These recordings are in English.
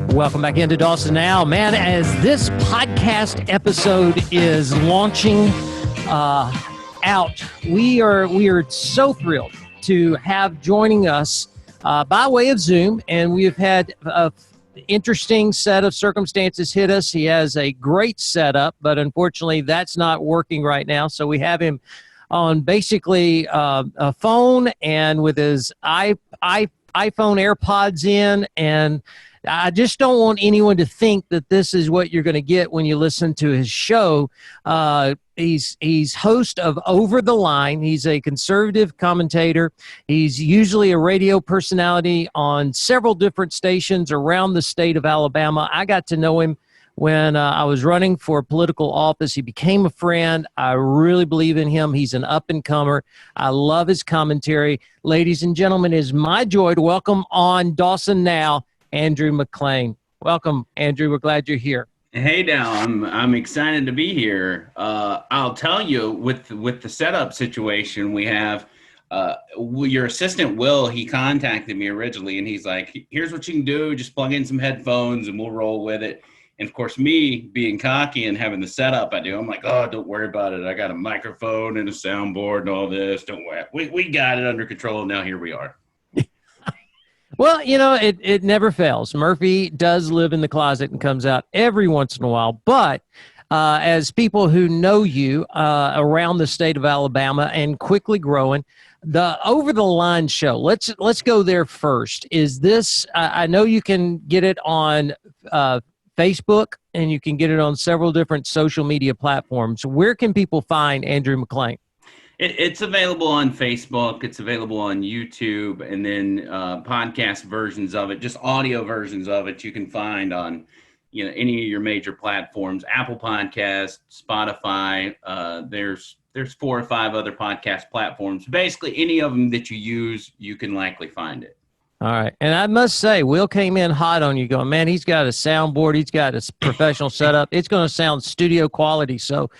Welcome back into Dawson Now. Man, as this podcast episode is launching out, we are so thrilled to have joining us by way of Zoom, and we have had an interesting set of circumstances hit us. He has a great setup, but unfortunately that's not working right now, so we have him on basically a phone and with his iPhone AirPods in, and I just don't want anyone to think that this is what you're going to get when you listen to his show. He's host of Over the Line. He's a conservative commentator. He's usually a radio personality on several different stations around the state of Alabama. I got to know him when I was running for political office. He became a friend. I really believe in him. He's an up-and-comer. I love his commentary. Ladies and gentlemen, it is my joy to welcome on Dawson Now, Andrew Mclain. Welcome, Andrew. We're glad you're here. Hey, Dal. I'm excited to be here. I'll tell you, with the setup situation we have, your assistant Will, he contacted me originally, and he's like, "Here's what you can do: just plug in some headphones, and we'll roll with it." And of course, me being cocky and having the setup I do, I'm like, "Oh, don't worry about it. I got a microphone and a soundboard and all this. Don't worry. We got it under control." Now here we are. Well, you know, it never fails. Murphy does live in the closet and comes out every once in a while. But as people who know you around the state of Alabama and quickly growing, the Over the Line show, let's go there first. Is this, I know you can get it on Facebook and you can get it on several different social media platforms. Where can people find Andrew Mclain? It's available on Facebook. It's available on YouTube, and then podcast versions of it, just audio versions of it, you can find on, any of your major platforms. Apple Podcasts, Spotify. There's 4 or 5 other podcast platforms. Basically, any of them that you use, you can likely find it. All right. And I must say, Will came in hot on you going, man, he's got a soundboard. He's got a professional setup. It's going to sound studio quality. So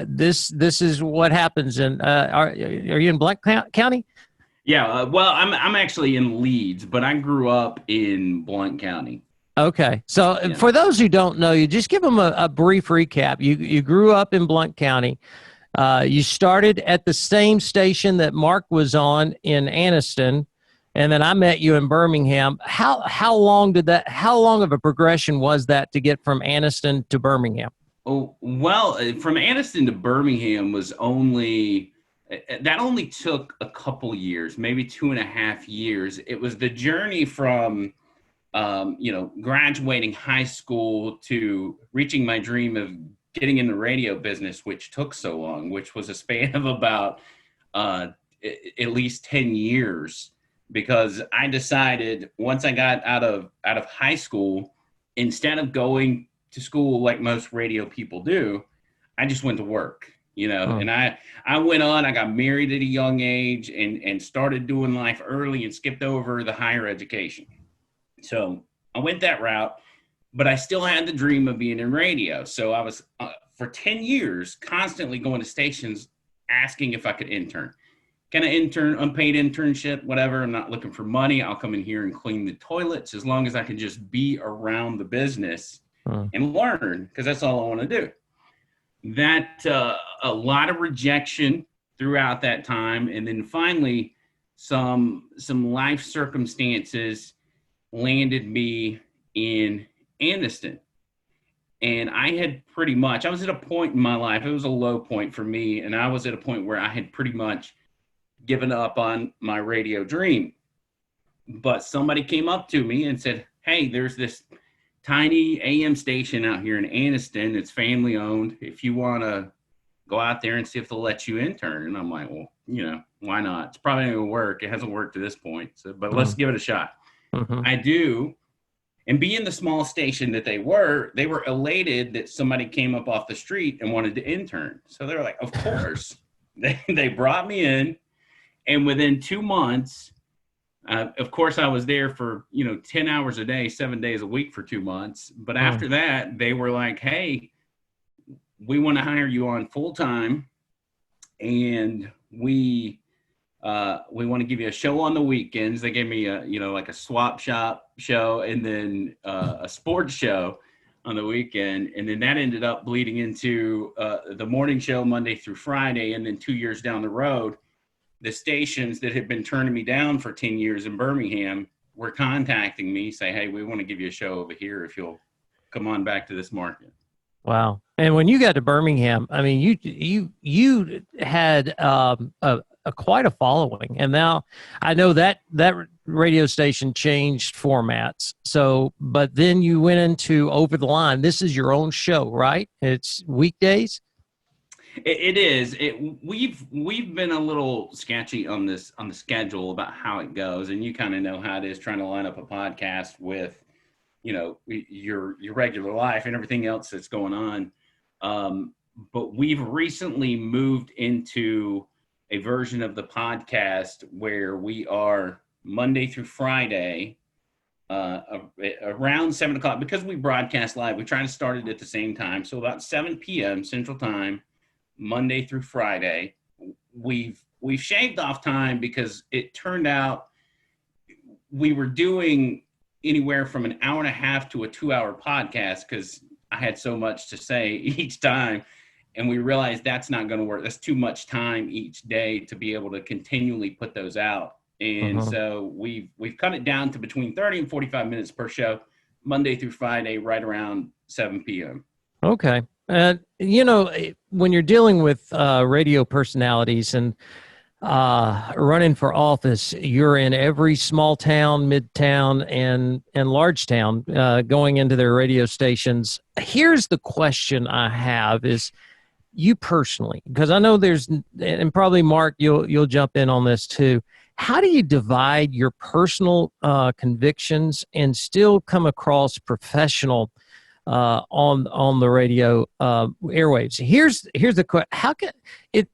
this is what happens. And are you in Blount County? Yeah. Well, I'm actually in Leeds, but I grew up in Blount County. Okay. So For those who don't know you, just give them a brief recap. You grew up in Blount County. You started at the same station that Mark was on in Anniston. And then I met you in Birmingham. How long of a progression was that to get from Anniston to Birmingham? Oh, well, from Anniston to Birmingham only took a couple years, maybe 2.5 years. It was the journey from, graduating high school to reaching my dream of getting in the radio business, which took so long, which was a span of about at least 10 years. Because I decided once I got out of high school, instead of going to school like most radio people do, I just went to work, and I went on, I got married at a young age and started doing life early and skipped over the higher education. So I went that route, but I still had the dream of being in radio. So I was, for 10 years, constantly going to stations asking if I could intern. Can I intern, unpaid internship, whatever? I'm not looking for money. I'll come in here and clean the toilets as long as I can just be around the business and learn, because that's all I want to do. That a lot of rejection throughout that time, and then finally some life circumstances landed me in Anniston. And I was at a point in my life, it was a low point for me, and I was at a point where I had pretty much given up on my radio dream. But somebody came up to me and said, "Hey, there's this tiny AM station out here in Anniston. It's family owned. If you want to go out there and see if they'll let you intern." And I'm like, well, why not? It's probably not going to work. It hasn't worked to this point, but let's give it a shot. Mm-hmm. I do. And being the small station that they were elated that somebody came up off the street and wanted to intern. So they were like, of course. They brought me in. And within 2 months, of course, I was there for, 10 hours a day, 7 days a week for 2 months. But after that, they were like, "Hey, we want to hire you on full time. And we we want to give you a show on the weekends. They gave me like a swap shop show and then a sports show on the weekend. And then that ended up bleeding into the morning show Monday through Friday. And then 2 years down the road, the stations that had been turning me down for 10 years in Birmingham were contacting me, say, hey, we want to give you a show over here if you'll come on back to this market. Wow. And when you got to Birmingham, I mean, you had quite a following. And now I know that radio station changed formats. So, but then you went into Over the Line. This is your own show, right? It's weekdays. It is. We've been a little sketchy on the schedule about how it goes, and you kind of know how it is trying to line up a podcast with, your regular life and everything else that's going on. But we've recently moved into a version of the podcast where we are Monday through Friday, around 7 o'clock, because we broadcast live. We try to start it at the same time, so about 7 p.m. Central Time. Monday through Friday. We've shaved off time because it turned out we were doing anywhere from an hour and a half to a 2-hour podcast because I had so much to say each time. And we realized that's not going to work. That's too much time each day to be able to continually put those out. And so we've cut it down to between 30 and 45 minutes per show, Monday through Friday, right around 7 p.m. Okay. When you're dealing with radio personalities and running for office, you're in every small town, midtown, and large town going into their radio stations. Here's the question I have is you personally, because I know and probably Mark, you'll jump in on this too. How do you divide your personal convictions and still come across professional on the radio airwaves? Here's the question: how can it?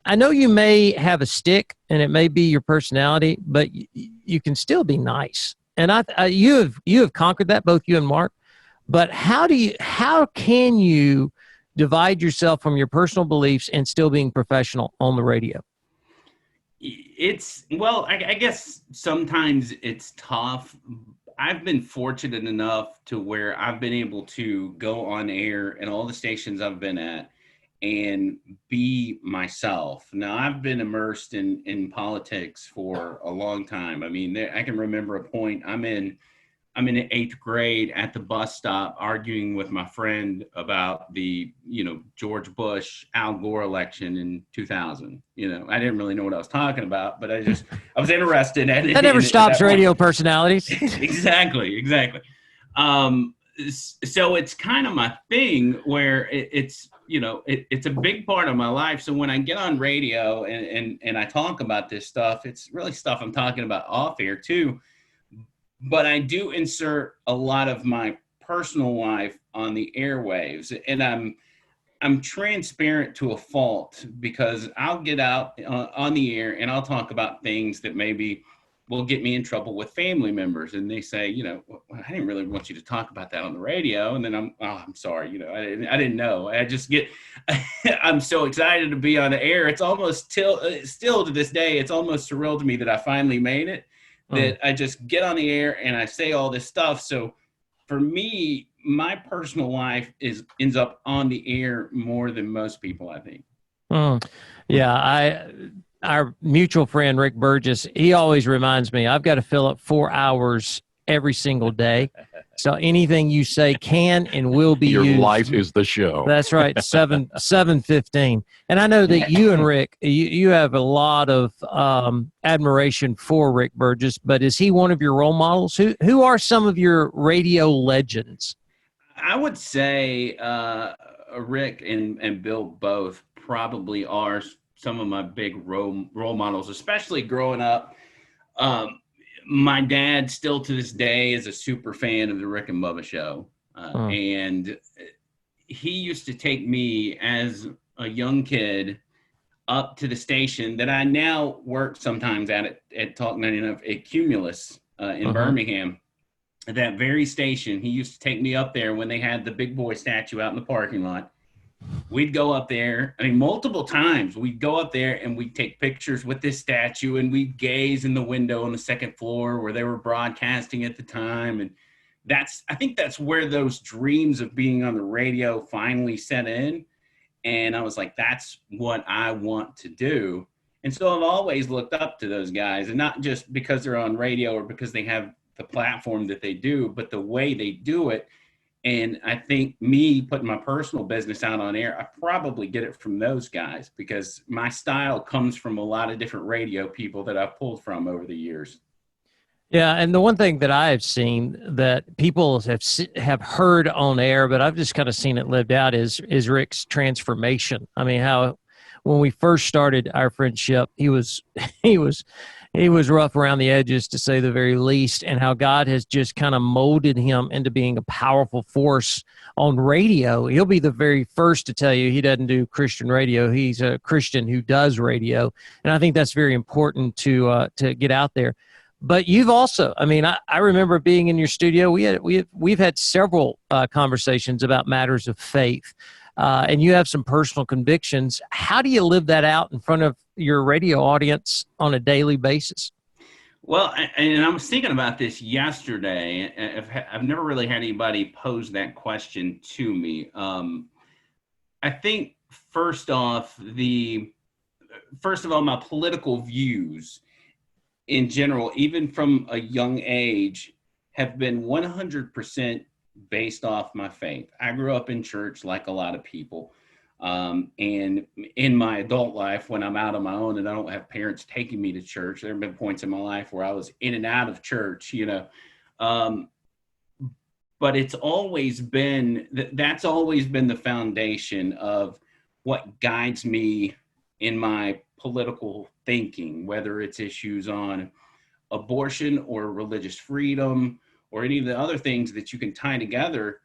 I know you may have a stick, and it may be your personality, but you can still be nice. And you have conquered that, both you and Mark. But how can you divide yourself from your personal beliefs and still being professional on the radio? I guess sometimes it's tough. I've been fortunate enough to where I've been able to go on air in all the stations I've been at and be myself. Now, I've been immersed in politics for a long time. I mean, I can remember a point I'm in 8th grade at the bus stop arguing with my friend about the, George Bush, Al Gore election in 2000. I didn't really know what I was talking about, but I was interested. That never stops radio personalities. Exactly. So it's kind of my thing where it's a big part of my life. So when I get on radio and I talk about this stuff, it's really stuff I'm talking about off air too. But I do insert a lot of my personal life on the airwaves, and I'm transparent to a fault because I'll get out on the air and I'll talk about things that maybe will get me in trouble with family members. And they say, I didn't really want you to talk about that on the radio. And then I'm sorry, I didn't know. I'm so excited to be on the air. It's almost still to this day, it's almost surreal to me that I finally made it. That I just get on the air and I say all this stuff. So for me, my personal life ends up on the air more than most people, I think. Yeah, our mutual friend, Rick Burgess, he always reminds me, I've got to fill up 4 hours every single day. So anything you say can and will be used. Your life is the show. That's right, 7:15. And I know that you and Rick, you have a lot of admiration for Rick Burgess, but is he one of your role models? Who are some of your radio legends? I would say Rick and Bill both probably are some of my big role models, especially growing up. My dad still to this day is a super fan of the Rick and Bubba show. And he used to take me as a young kid up to the station that I now work sometimes at Talk 99 at Cumulus in Birmingham. That very station, he used to take me up there when they had the big boy statue out in the parking lot. we'd go up there. I mean, multiple times we'd go up there and we'd take pictures with this statue, and we'd gaze in the window on the second floor where they were broadcasting at the time. And I think that's where those dreams of being on the radio finally set in. And I was like, that's what I want to do. And so I've always looked up to those guys, and not just because they're on radio or because they have the platform that they do, but the way they do it. And I think me putting my personal business out on air, I probably get it from those guys, because my style comes from a lot of different radio people that I've pulled from over the years. Yeah, and the one thing that I've seen that people have heard on air, but I've just kind of seen it lived out is Rick's transformation. I mean, how when we first started our friendship, he was he was rough around the edges, to say the very least, and how God has just kind of molded him into being a powerful force on radio. He'll be the very first to tell you he doesn't do Christian radio. He's a Christian who does radio, and I think that's very important to get out there. But you've also, I mean, I remember being in your studio. We've had several conversations about matters of faith, and you have some personal convictions. How do you live that out in front of your radio audience on a daily basis? Well, and I was thinking about this yesterday. I've never really had anybody pose that question to me. I think first of all, my political views in general, even from a young age, have been 100% based off my faith. I grew up in church like a lot of people. And in my adult life, when I'm out on my own and I don't have parents taking me to church, there have been points in my life where I was in and out of church, but it's always been, that's always been the foundation of what guides me in my political thinking, whether it's issues on abortion or religious freedom or any of the other things that you can tie together.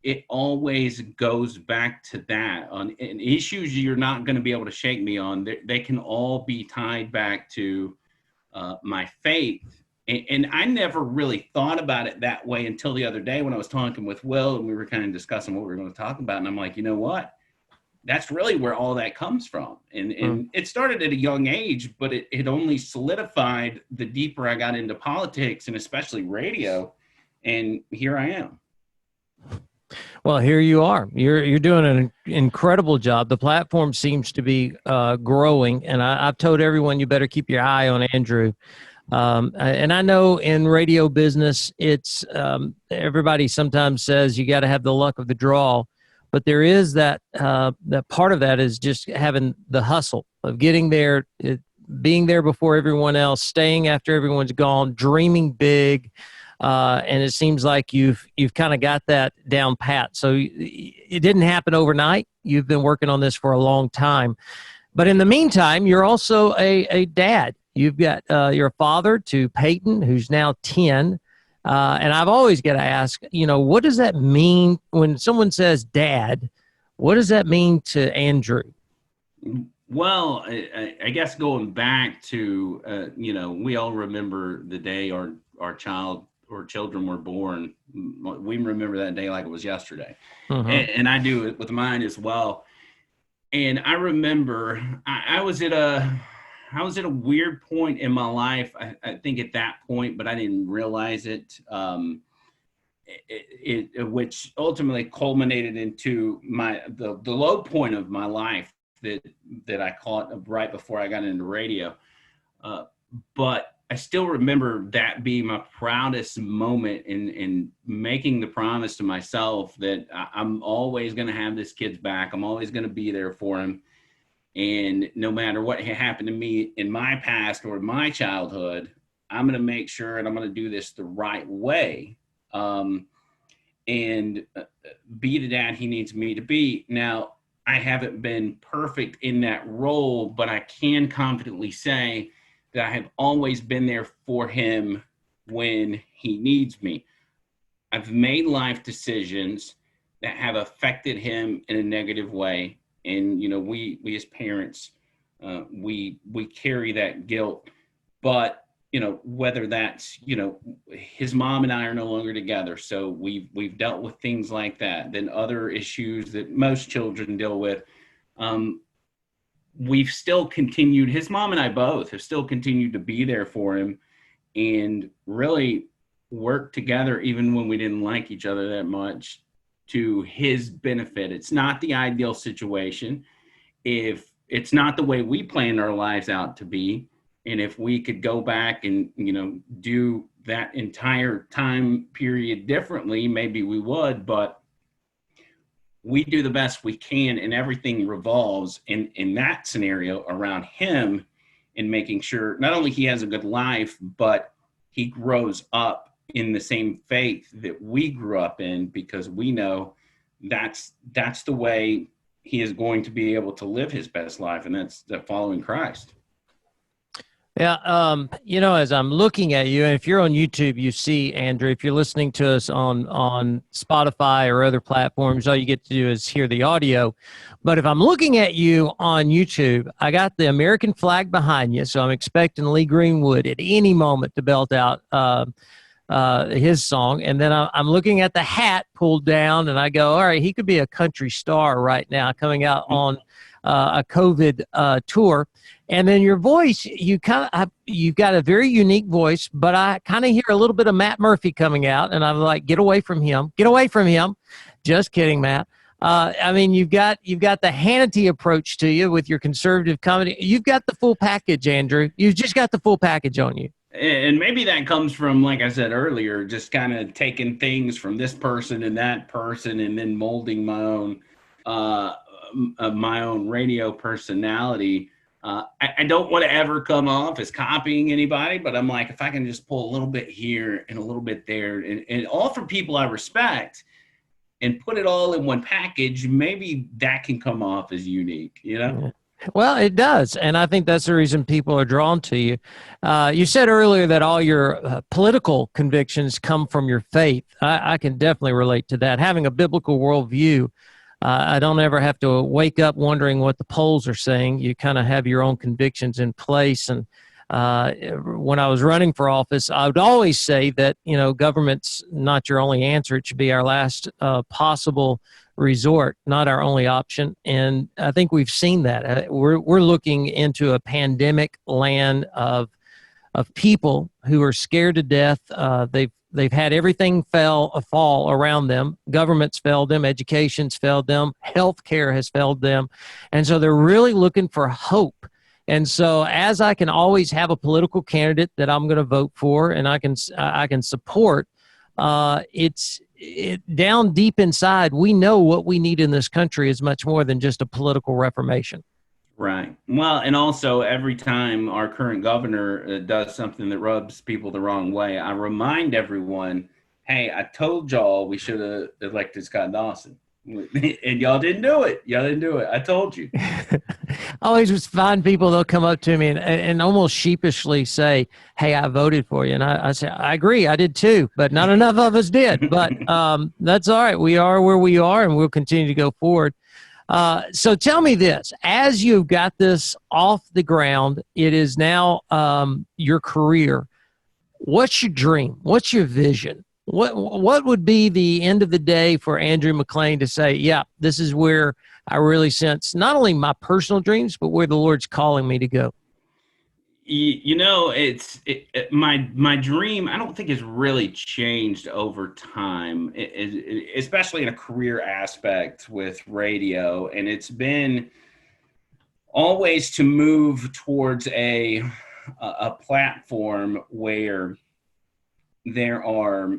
It always goes back to that. On issues you're not going to be able to shake me on, they can all be tied back to my faith. And I never really thought about it that way until the other day when I was talking with Will and we were kind of discussing what we were going to talk about. And I'm like, you know what? That's really where all that comes from. And it started at a young age, but it only solidified the deeper I got into politics and especially radio. And here I am. Well, here you are. You're doing an incredible job. The platform seems to be growing, and I've told everyone you better keep your eye on Andrew. And I know in radio business, it's everybody sometimes says you got to have the luck of the draw. But there is that part of that is just having the hustle of getting there, being there before everyone else, staying after everyone's gone, dreaming big, and it seems like you've kind of got that down pat. So it didn't happen overnight. You've been working on this for a long time, but in the meantime, you're also a dad. You've got you're a father to Peyton, who's now 10. And I've always got to ask, what does that mean when someone says dad? What does that mean to Andrew? Well, I guess going back to, we all remember the day our child or children were born. We remember that day like it was yesterday. Mm-hmm. And I do it with mine as well. And I remember I was at a weird point in my life, I think at that point, but I didn't realize it, which ultimately culminated into the low point of my life that I caught right before I got into radio. But I still remember that being my proudest moment in making the promise to myself that I'm always going to have this kid's back. I'm always going to be there for him. And no matter what happened to me in my past or in my childhood, I'm going to make sure and I'm going to do this the right way and be the dad he needs me to be. Now, I haven't been perfect in that role, but I can confidently say that I have always been there for him when he needs me. I've made life decisions that have affected him in a negative way. And, we as parents, we carry that guilt, but whether that's, his mom and I are no longer together. So we've dealt with things like that. Then other issues that most children deal with. We've still continued, his mom and I both have still continued to be there for him and really work together, even when we didn't like each other that much, to his benefit. It's not the ideal situation. If it's not the way we planned our lives out to be, and if we could go back and, do that entire time period differently, maybe we would, but we do the best we can, and everything revolves in that scenario around him and making sure not only he has a good life, but he grows up in the same faith that we grew up in, because we know that's the way he is going to be able to live his best life, and that's the following Christ. Yeah, as I'm looking at you, and if you're on YouTube, you see Andrew. If you're listening to us on Spotify or other platforms, all you get to do is hear the audio. But if I'm looking at you on YouTube, I got the American flag behind you, so I'm expecting Lee Greenwood at any moment to belt out his song. And then I'm looking at the hat pulled down, and I go, all right, he could be a country star right now coming out on a COVID tour. And then your voice, you've got a very unique voice, but I kind of hear a little bit of Matt Murphy coming out, and I'm like, get away from him. Just kidding, Matt. You've got the Hannity approach to you with your conservative comedy. You've got the full package, Andrew. You've just got the full package on you. And maybe that comes from, like I said earlier, just kind of taking things from this person and that person, and then molding my own radio personality. I don't want to ever come off as copying anybody, but I'm like, if I can just pull a little bit here and a little bit there, and all from people I respect, and put it all in one package, maybe that can come off as unique, Well, it does, and I think that's the reason people are drawn to you. You said earlier that all your political convictions come from your faith. I can definitely relate to that. Having a biblical worldview, I don't ever have to wake up wondering what the polls are saying. You kind of have your own convictions in place. And when I was running for office, I would always say that, government's not your only answer. It should be our last possible resort, not our only option. And I think we've seen that. We're looking into a pandemic land of people who are scared to death. They've had everything fall around them. Government's failed them. Education's failed them. Healthcare has failed them. And so they're really looking for hope. And so as I can always have a political candidate that I'm going to vote for and I can support, down deep inside, we know what we need in this country is much more than just a political reformation. Right. Well, and also every time our current governor does something that rubs people the wrong way, I remind everyone, hey, I told y'all we should have elected Scott Dawson. And y'all didn't do it. I told you. I always just find people, they'll come up to me and almost sheepishly say, hey, I voted for you. And I say, I agree, I did too, but not enough of us did. But that's all right. We are where we are, and we'll continue to go forward. So tell me this, as you've got this off the ground, it is now your career. What's your dream? What's your vision? What would be the end of the day for Andrew Mclain to say, yeah, this is where I really sense not only my personal dreams, but where the Lord's calling me to go? My dream, I don't think has really changed over time, especially in a career aspect with radio. And it's been always to move towards a platform where there are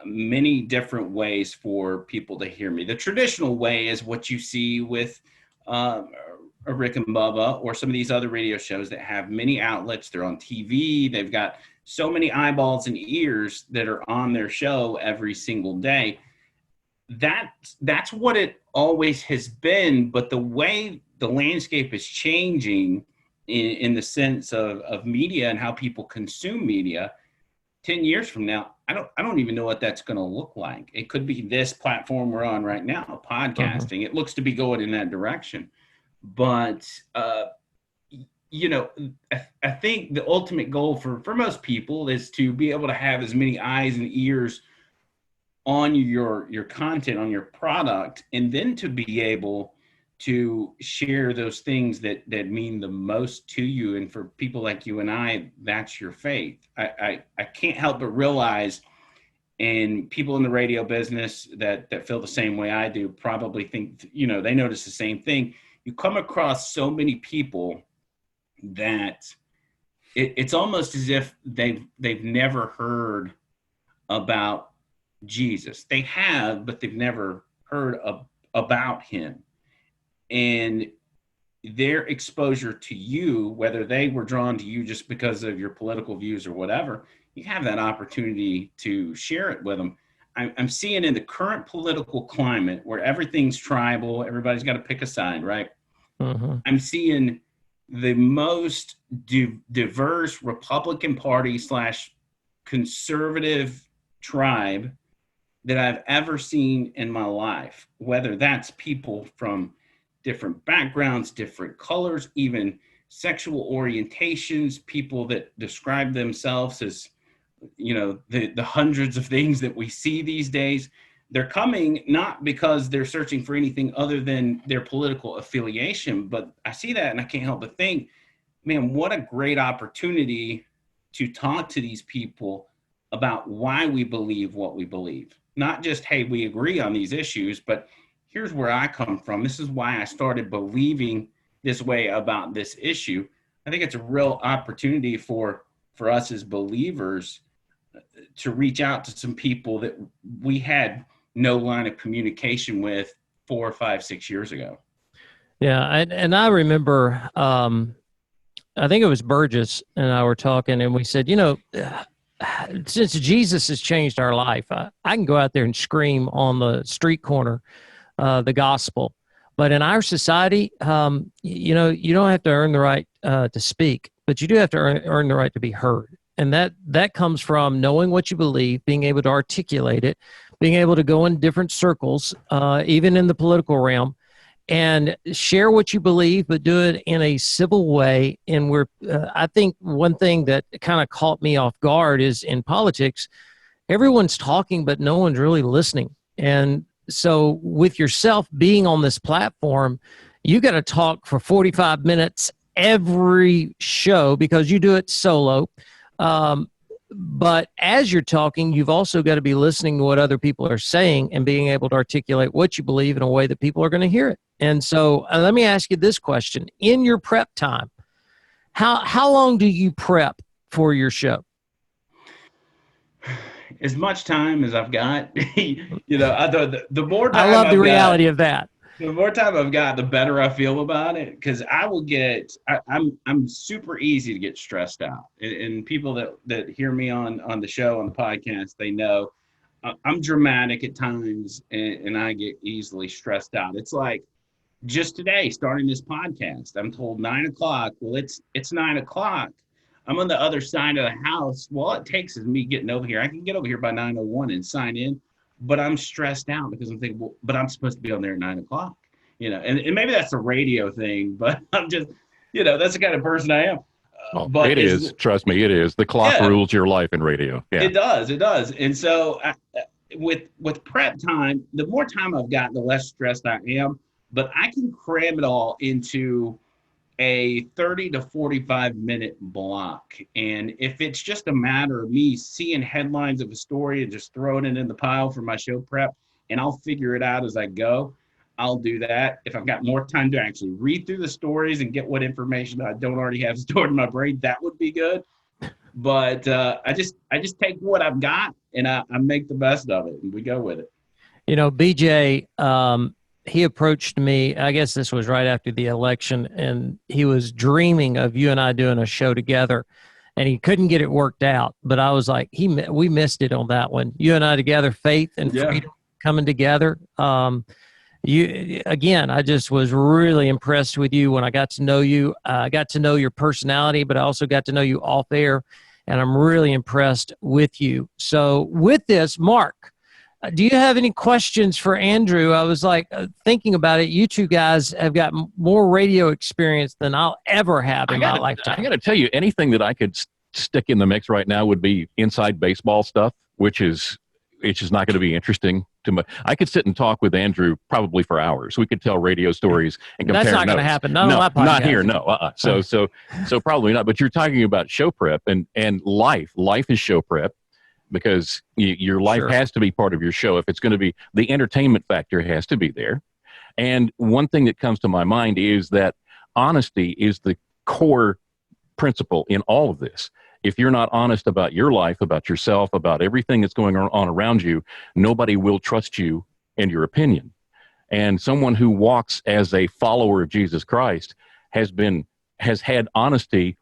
many different ways for people to hear me. The traditional way is what you see with Rick and Bubba or some of these other radio shows that have many outlets. They're on TV. They've got so many eyeballs and ears that are on their show every single day. That's what it always has been. But the way the landscape is changing in the sense of media and how people consume media, 10 years from now, I don't even know what that's going to look like. It could be this platform we're on right now, podcasting. It looks to be going in that direction. But, you know, I think the ultimate goal for most people is to be able to have as many eyes and ears on your content, on your product, and then to be able to share those things that mean the most to you. And for people like you and I, that's your faith. I can't help but realize, and people in the radio business that feel the same way I do probably think, you know, they notice the same thing. You come across so many people that it's almost as if they've never heard about Jesus. They have, but they've never heard about him. And their exposure to you, whether they were drawn to you just because of your political views or whatever, you have that opportunity to share it with them. I'm seeing in the current political climate where everything's tribal, everybody's got to pick a side, right? Mm-hmm. I'm seeing the most diverse Republican Party / conservative tribe that I've ever seen in my life, whether that's people from different backgrounds, different colors, even sexual orientations, people that describe themselves as, you know, the hundreds of things that we see these days. They're coming not because they're searching for anything other than their political affiliation, but I see that and I can't help but think, man, what a great opportunity to talk to these people about why we believe what we believe. Not just, hey, we agree on these issues, but here's where I come from. This is why I started believing this way about this issue. I think it's a real opportunity for us as believers to reach out to some people that we had no line of communication with 4 or 5, 6 years ago. Yeah, and I remember, I think it was Burgess and I were talking, and we said, you know, since Jesus has changed our life, I can go out there and scream on the street corner the gospel. But in our society, you know, you don't have to earn the right to speak, but you do have to earn the right to be heard. And that comes from knowing what you believe, being able to articulate it, being able to go in different circles, even in the political realm, and share what you believe, but do it in a civil way. And I think one thing that kind of caught me off guard is in politics, everyone's talking, but no one's really listening. And so with yourself being on this platform, you got to talk for 45 minutes every show because you do it solo. But as you're talking, you've also got to be listening to what other people are saying and being able to articulate what you believe in a way that people are going to hear it. And so let me ask you this question. In your prep time, how long do you prep for your show? As much time as I've got. You know, the more time I love the reality of that. The more time I've got, the better I feel about it, because I'm super easy to get stressed out. And people that hear me on the show, on the podcast, they know I'm dramatic at times, and I get easily stressed out. It's like just today, starting this podcast, I'm told 9 o'clock. Well, it's 9 o'clock. I'm on the other side of the house. Well, all it takes is me getting over here. I can get over here by 9:01 and sign in. But I'm stressed out because I'm thinking, well, but I'm supposed to be on there at 9 o'clock, you know, and maybe that's a radio thing, but I'm just, you know, that's the kind of person I am. But it is, trust me, it is. The clock rules your life in radio. Yeah. It does. And so with prep time, the more time I've got, the less stressed I am, but I can cram it all into a 30 to 45 minute block. And if it's just a matter of me seeing headlines of a story and just throwing it in the pile for my show prep, and I'll figure it out as I go, I'll do that. If I've got more time to actually read through the stories and get what information I don't already have stored in my brain, that would be good. But I just take what I've got and I make the best of it, and we go with it. You know, BJ, he approached me, I guess this was right after the election, and he was dreaming of you and I doing a show together, and he couldn't get it worked out. But I was like, we missed it on that one. You and I together, faith and freedom coming together. I just was really impressed with you when I got to know you. I got to know your personality, but I also got to know you off air, and I'm really impressed with you. So with this, Mark, do you have any questions for Andrew? I was like thinking about it. You two guys have got more radio experience than I'll ever have in my lifetime. I got to tell you, anything that I could stick in the mix right now would be inside baseball stuff, which is not going to be interesting to me. I could sit and talk with Andrew probably for hours. We could tell radio stories and compare. That's not going to happen. No, not here. No. So probably not. But you're talking about show prep and life. Life is show prep. Because your life has to be part of your show. If it's going to be, the entertainment factor has to be there. And one thing that comes to my mind is that honesty is the core principle in all of this. If you're not honest about your life, about yourself, about everything that's going on around you, nobody will trust you and your opinion. And someone who walks as a follower of Jesus Christ has had honesty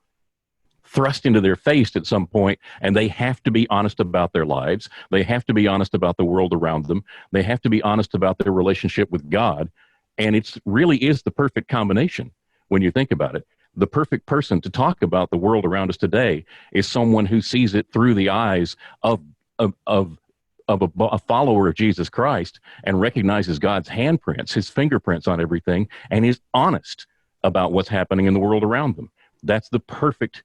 thrust into their face at some point, and they have to be honest about their lives. They have to be honest about the world around them. They have to be honest about their relationship with God. And it really is the perfect combination when you think about it. The perfect person to talk about the world around us today is someone who sees it through the eyes of a follower of Jesus Christ and recognizes God's handprints, his fingerprints on everything, and is honest about what's happening in the world around them. That's the perfect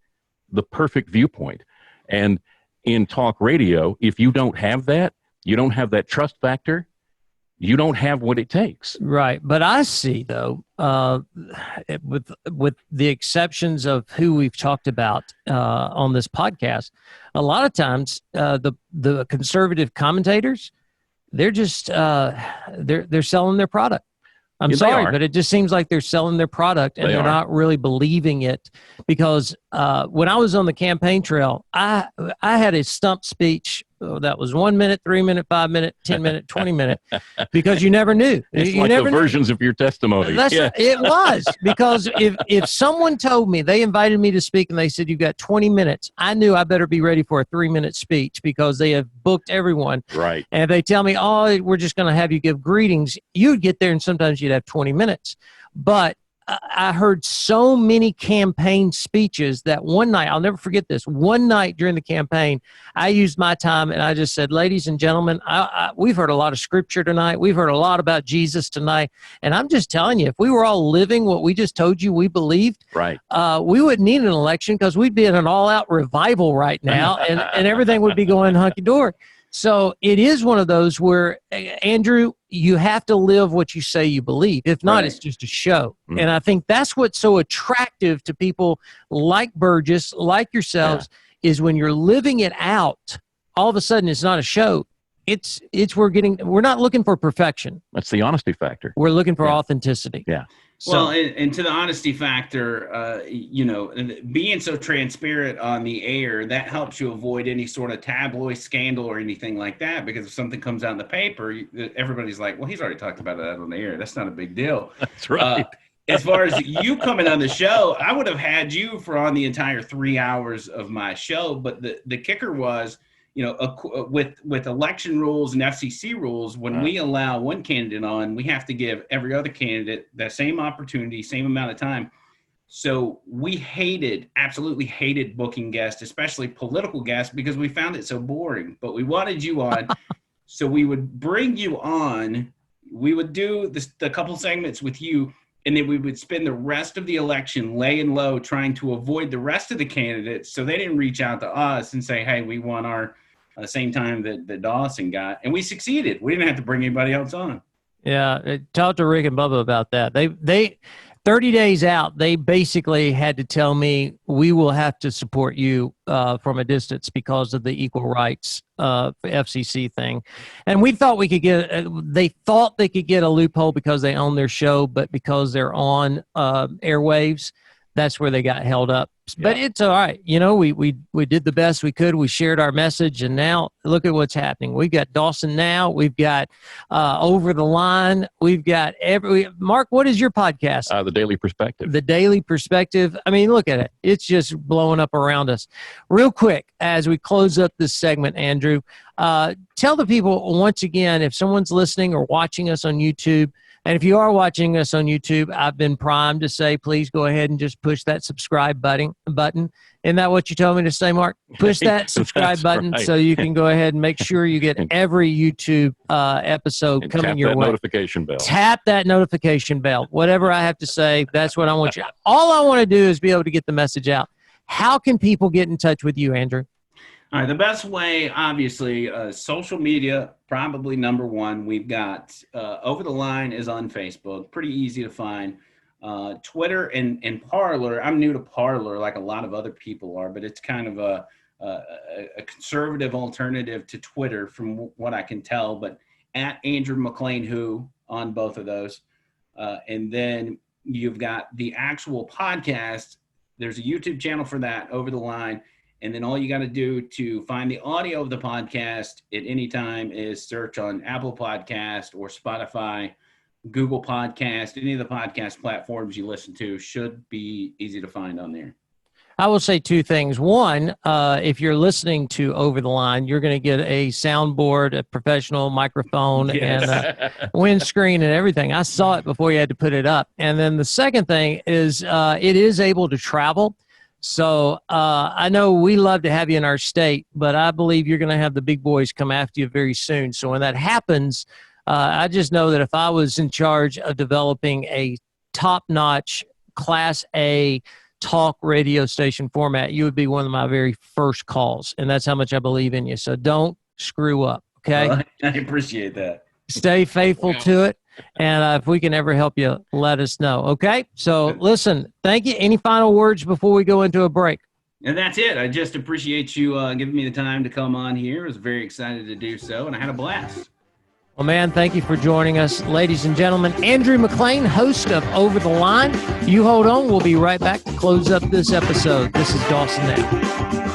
viewpoint. And in talk radio, if you don't have that, you don't have that trust factor, you don't have what it takes. Right. But I see, though, with the exceptions of who we've talked about on this podcast, a lot of times the conservative commentators, they're just they're selling their product. I'm sorry, but it just seems like they're selling their product and they're not really believing it. Because when I was on the campaign trail, I had a stump speech that was 1 minute, 3 minute, 5 minute, 10 minute, 20 minute, because you never knew. It's you like never the versions of your testimony. It was, because if someone told me, they invited me to speak and they said, you've got 20 minutes, I knew I better be ready for a 3-minute speech because they have booked everyone. Right. And if they tell me, oh, we're just going to have you give greetings, you'd get there and sometimes you'd have 20 minutes. But I heard so many campaign speeches that one night, I'll never forget this, one night during the campaign, I used my time and I just said, ladies and gentlemen, we've heard a lot of scripture tonight. We've heard a lot about Jesus tonight. And I'm just telling you, if we were all living what we just told you we believed, right, we wouldn't need an election because we'd be in an all-out revival right now and everything would be going hunky-dory. So it is one of those where, Andrew, you have to live what you say you believe. If not, it's just a show. Mm. And I think that's what's so attractive to people like Burgess, like yourselves, is when you're living it out, all of a sudden it's not a show. We're not looking for perfection. That's the honesty factor. We're looking for authenticity. Yeah. So, well, and to the honesty factor, being so transparent on the air, that helps you avoid any sort of tabloid scandal or anything like that. Because if something comes out in the paper, everybody's like, well, he's already talked about that on the air. That's not a big deal. That's right. As far as you coming on the show, I would have had you for on the entire 3 hours of my show. But the kicker was, with election rules and FCC rules, when we allow one candidate on, we have to give every other candidate that same opportunity, same amount of time. So we absolutely hated booking guests, especially political guests, because we found it so boring. But we wanted you on, so we would bring you on. We would do the couple segments with you, and then we would spend the rest of the election laying low, trying to avoid the rest of the candidates, so they didn't reach out to us and say, hey, we want our same time that Dawson got. And we succeeded. We didn't have to bring anybody else on. Yeah, talk to Rick and Bubba about that. They 30 days out, they basically had to tell me, we will have to support you from a distance because of the equal rights FCC thing. And we thought they thought they could get a loophole because they own their show, but because they're on airwaves, that's where they got held up. But it's all right. We did the best we could. We shared our message, and now look at what's happening. We've got Dawson now. We've got Over the Line. We've got Mark, what is your podcast? The Daily Perspective. The Daily Perspective. I mean, look at it. It's just blowing up around us. Real quick, as we close up this segment, Andrew, tell the people once again, if someone's listening or watching us on YouTube, And if you are watching us on YouTube, I've been primed to say, please go ahead and just push that subscribe button. Isn't that what you told me to say, Mark? Push that subscribe button right. so you can go ahead and make sure you get every YouTube episode coming your way. Notification bell. Tap that notification bell. Whatever I have to say, that's what I want you. All I want to do is be able to get the message out. How can people get in touch with you, Andrew? All right, the best way, obviously, social media, probably number one. We've got Over the Line is on Facebook, pretty easy to find. Twitter and Parler. I'm new to Parler, like a lot of other people are, but it's kind of a conservative alternative to Twitter, from what I can tell. But at Andrew Mclain Who on both of those, and then you've got the actual podcast. There's a YouTube channel for that, Over the Line. And then all you got to do to find the audio of the podcast at any time is search on Apple Podcast or Spotify, Google Podcast, any of the podcast platforms you listen to. Should be easy to find on there. I will say two things. One, if you're listening to Over the Line, you're going to get a soundboard, a professional microphone, Yes. and a windscreen and everything. I saw it before you had to put it up. And then the second thing is it is able to travel. So I know we love to have you in our state, but I believe you're going to have the big boys come after you very soon. So when that happens, I just know that if I was in charge of developing a top-notch Class A talk radio station format, you would be one of my very first calls. And that's how much I believe in you. So don't screw up, okay? I appreciate that. Stay faithful to it. And if we can ever help you, let us know. Okay? So listen, thank you. Any final words before we go into a break? And that's it. I just appreciate you giving me the time to come on here. I was very excited to do so, and I had a blast. Well, man, thank you for joining us. Ladies and gentlemen, Andrew Mclain, host of Over the Line. You hold on. We'll be right back to close up this episode. This is Dawson Now.